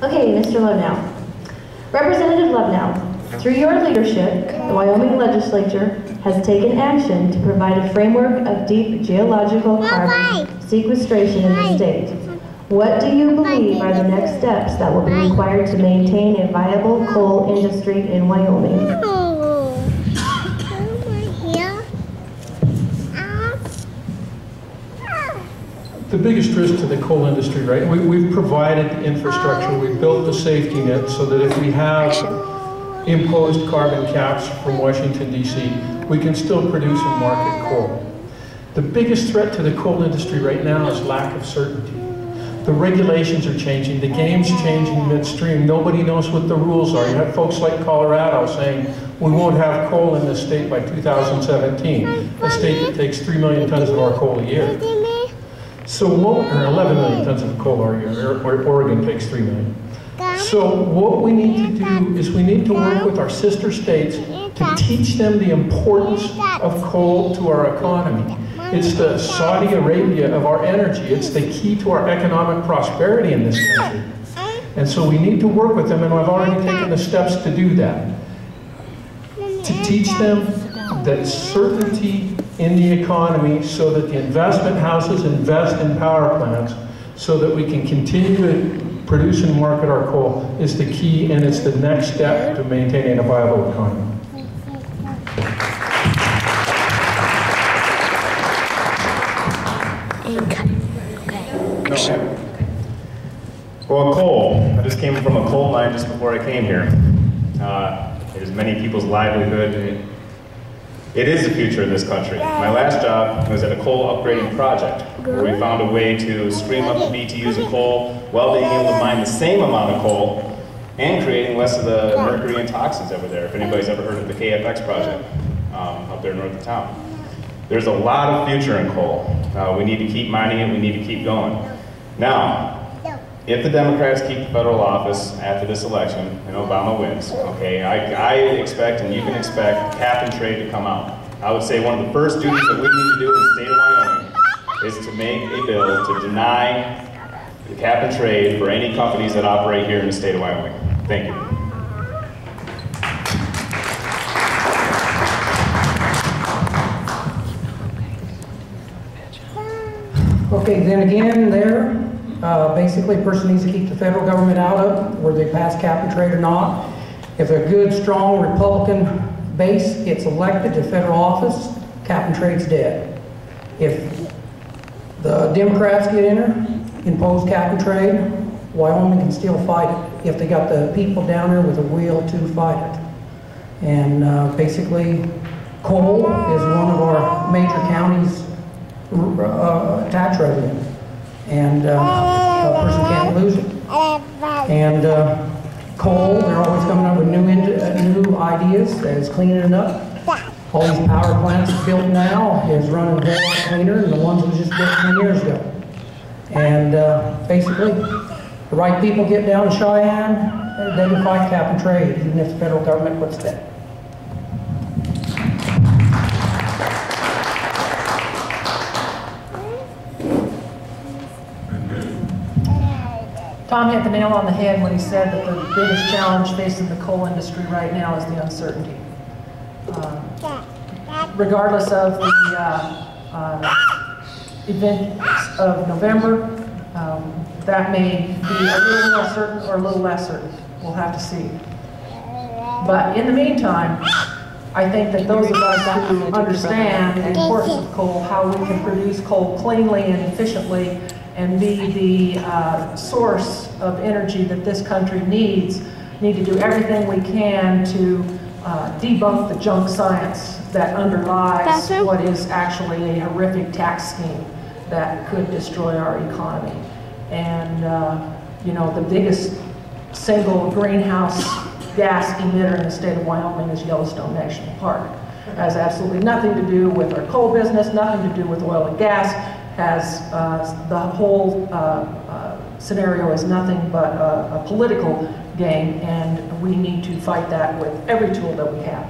Okay, Mr. Lovenow. Representative Lovenow, through your leadership, the Wyoming legislature has taken action to provide a framework of deep geological carbon sequestration in the state. What do you believe are the next steps that will be required to maintain a viable coal industry in Wyoming? The biggest risk to the coal industry, right? We've provided the infrastructure, we've built the safety net so that if we have imposed carbon caps from Washington, D.C., we can still produce and market coal. The biggest threat to the coal industry right now is lack of certainty. The regulations are changing, the game's changing midstream, nobody knows what the rules are. You have folks like Colorado saying, we won't have coal in this state by 2017, a state that takes 3 million tons of our coal a year. So what, or 11 million tons of coal a year, Oregon takes 3 million. So what we need to do is we need to work with our sister states to teach them the importance of coal to our economy. It's the Saudi Arabia of our energy. It's the key to our economic prosperity in this country. And so we need to work with them, and I've already taken the steps to do that. To teach them that certainty in the economy so that the investment houses invest in power plants so that we can continue to produce and market our coal is the key, and it's the next step to maintaining a viable economy. Well, coal. I just came from a coal mine just before I came here. It is many people's livelihood. It is the future of this country. My last job was at a coal upgrading project where we found a way to stream up the BTUs of coal while being able to mine the same amount of coal and creating less of the mercury and toxins over there, if anybody's ever heard of the KFX project up there north of town. There's a lot of future in coal. We need to keep mining it, we need to keep going. Now, if the Democrats keep the federal office after this election and Obama wins, okay, I expect and you can expect cap and trade to come out. I would say one of the first duties that we need to do in the state of Wyoming is to make a bill to deny the cap and trade for any companies that operate here in the state of Wyoming. Thank you. Okay, then again there, basically a person needs to keep the federal government out of it, whether they pass cap and trade or not. If a good, strong Republican base gets elected to federal office, cap and trade's dead. If the Democrats get in there, impose cap and trade, Wyoming can still fight it if they got the people down there with a will to fight it. And basically, coal is one of our major counties' tax revenue. And a person can't lose it. And coal, they're always coming up with new ideas that is cleaning it up. All these power plants built now is running a whole lot cleaner than the ones that was just built 10 years ago. And basically, the right people get down to Cheyenne, they can fight cap and trade, even if the federal government puts that. Tom hit the nail on the head when he said that the biggest challenge facing the coal industry right now is the uncertainty. Regardless of the events of November, that may be a little more certain or a little less certain. We'll have to see. But in the meantime, I think that those of us who understand the importance of coal, how we can produce coal cleanly and efficiently, and be the source of energy that this country needs, need to do everything we can to debunk the junk science that underlies what is actually a horrific tax scheme that could destroy our economy. And you know, the biggest single greenhouse gas emitter in the state of Wyoming is Yellowstone National Park. It has absolutely nothing to do with our coal business, nothing to do with oil and gas. Has the whole scenario is nothing but a political game, and we need to fight that with every tool that we have.